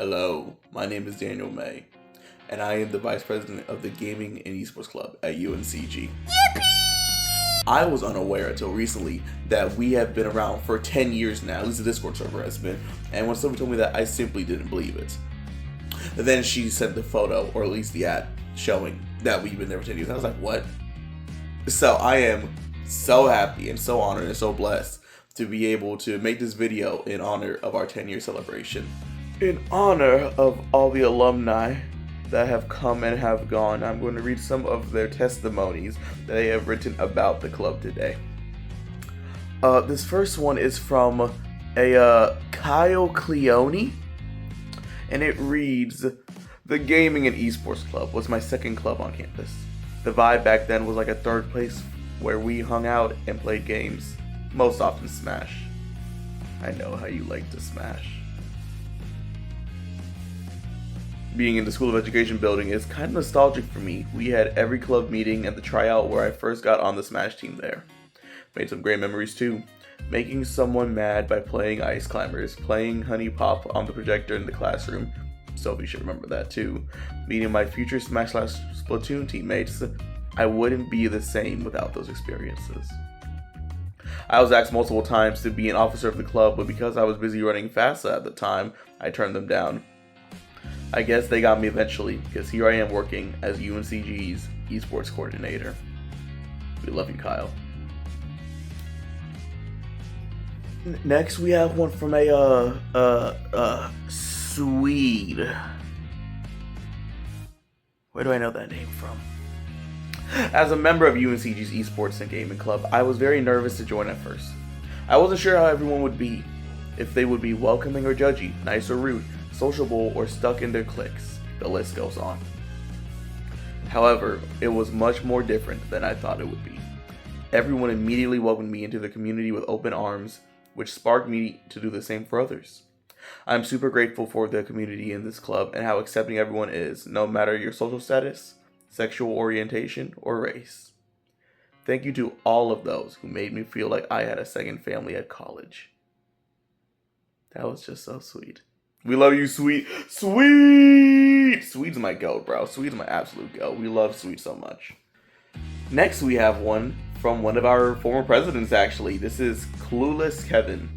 Hello, my name is Daniel May, and I am the Vice President of the Gaming and Esports Club at UNCG. Yippee! I was unaware until recently that we have been around for 10 years now, at least the Discord server has been, and when someone told me that, I simply didn't believe it. And then she sent the photo, or at least the ad, showing that we've been there for 10 years. I was like, what? So I am so happy and so honored and so blessed to be able to make this video in honor of our 10-year celebration. In honor of all the alumni that have come and have gone, I'm going to read some of their testimonies that they have written about the club today. This first one is from a Kyle Cleone, and it reads, "The Gaming and Esports Club was my second club on campus. The vibe back then was like a third place where we hung out and played games, most often Smash. I know how you like to smash. Being in the School of Education building is kind of nostalgic for me. We had every club meeting and the tryout where I first got on the Smash team there. Made some great memories too. Making someone mad by playing Ice Climbers, playing Honey Pop on the projector in the classroom. Sophie should remember that too. Meeting my future Smash/Splatoon teammates. I wouldn't be the same without those experiences. I was asked multiple times to be an officer of the club, but because I was busy running FAFSA at the time, I turned them down. I guess they got me eventually, because here I am working as UNCG's esports coordinator. We love you, Kyle." Next, we have one from a Swede. Where do I know that name from? "As a member of UNCG's esports and gaming club, I was very nervous to join at first. I wasn't sure how everyone would be, if they would be welcoming or judgy, nice or rude, sociable or stuck in their cliques. The list goes on. However, it was much more different than I thought it would be. Everyone immediately welcomed me into the community with open arms, which sparked me to do the same for others. I'm super grateful for the community in this club and how accepting everyone is, no matter your social status, sexual orientation, or race. Thank you to all of those who made me feel like I had a second family at college." That was just so sweet. We love you, Sweet. Sweet's my goat, bro. Sweet's my absolute goat. We love Sweet so much. Next, we have one from one of our former presidents, actually. This is Clueless Kevin.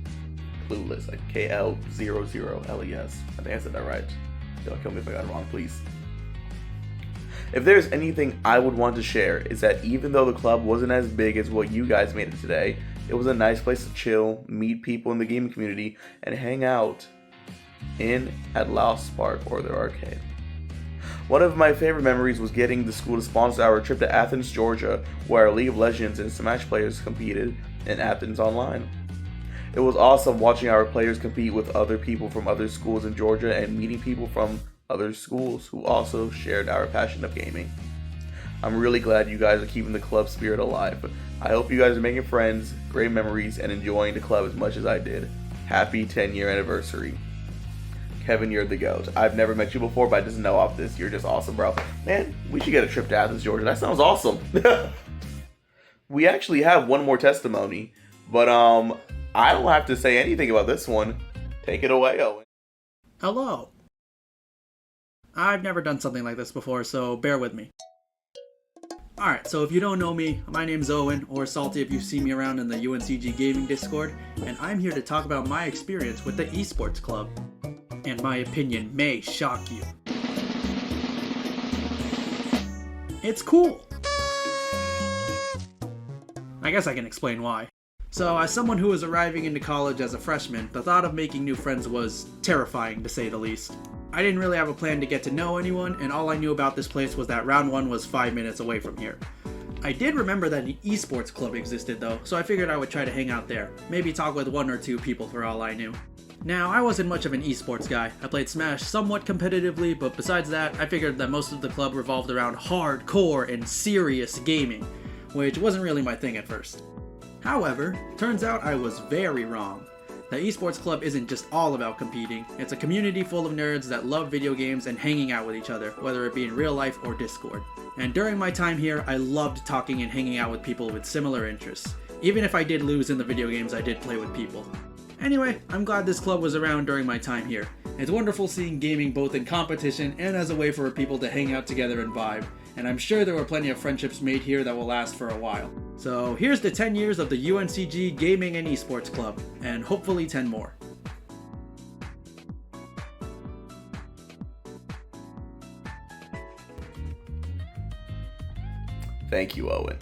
Clueless, like KL00LES. I think I said that right. Don't kill me if I got it wrong, please. "If there's anything I would want to share, is that even though the club wasn't as big as what you guys made it today, it was a nice place to chill, meet people in the gaming community, and hang out at Lost Park or their arcade. One of my favorite memories was getting the school to sponsor our trip to Athens, Georgia, where our League of Legends and Smash players competed in Athens online. It was awesome watching our players compete with other people from other schools in Georgia and meeting people from other schools who also shared our passion of gaming. I'm really glad you guys are keeping the club spirit alive. I hope you guys are making friends, great memories, and enjoying the club as much as I did. Happy 10-year anniversary. Kevin, you're the GOAT. I've never met you before, but I just know off this, you're just awesome, bro. Man, we should get a trip to Athens, Georgia. That sounds awesome." We actually have one more testimony, but I don't have to say anything about this one. Take it away, Owen. Hello. I've never done something like this before, so bear with me. Alright, so if you don't know me, my name's Owen, or Salty if you see me around in the UNCG Gaming Discord, and I'm here to talk about my experience with the Esports Club. And my opinion may shock you. It's cool. I guess I can explain why. So, as someone who was arriving into college as a freshman, the thought of making new friends was terrifying, to say the least. I didn't really have a plan to get to know anyone, and all I knew about this place was that round 1 was 5 minutes away from here. I did remember that an esports club existed though, so I figured I would try to hang out there. Maybe talk with 1 or 2 people for all I knew. Now, I wasn't much of an esports guy. I played Smash somewhat competitively, but besides that, I figured that most of the club revolved around hardcore and serious gaming, which wasn't really my thing at first. However, turns out I was very wrong. The esports club isn't just all about competing. It's a community full of nerds that love video games and hanging out with each other, whether it be in real life or Discord. And during my time here, I loved talking and hanging out with people with similar interests. Even if I did lose in the video games, I did play with people. Anyway, I'm glad this club was around during my time here. It's wonderful seeing gaming both in competition and as a way for people to hang out together and vibe, and I'm sure there were plenty of friendships made here that will last for a while. So here's the 10 years of the UNCG Gaming and Esports Club, and hopefully 10 more. Thank you, Owen.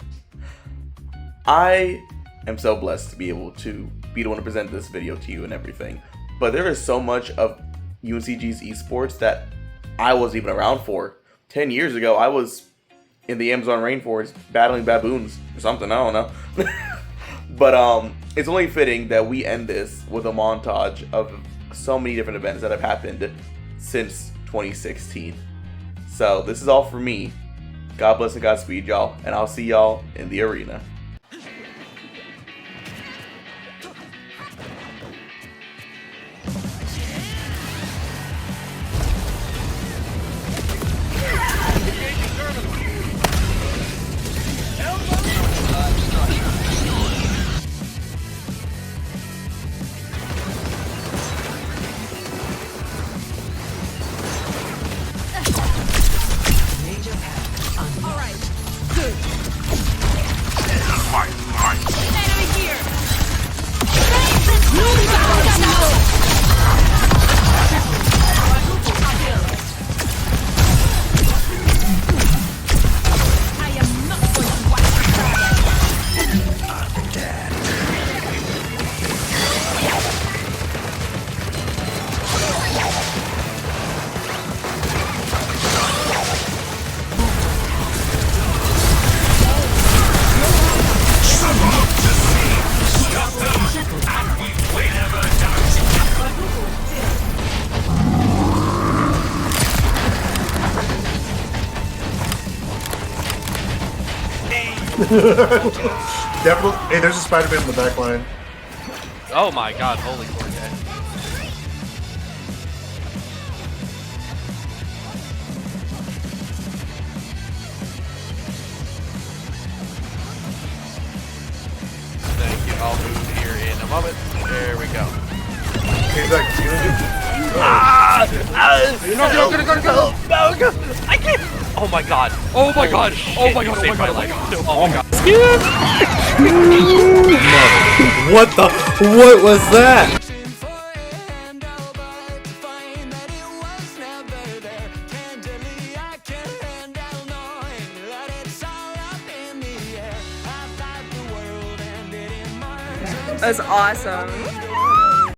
I am so blessed to be able to be the one to present this video to you and everything. But there is so much of UNCG's esports that I wasn't even around for. 10 years ago, I was in the Amazon rainforest battling baboons or something, I don't know. But it's only fitting that we end this with a montage of so many different events that have happened since 2016. So this is all for me. God bless and Godspeed, y'all, and I'll see y'all in the arena. Definitely. Hey, there's a Spider-Man in the back line. Oh my god, holy poor guy. Thank you. I'll move here in a moment. There we go. He's like, No, I can't. Oh my god. Oh my god. Oh my god. Oh my god. Oh my god. What was that? That's awesome.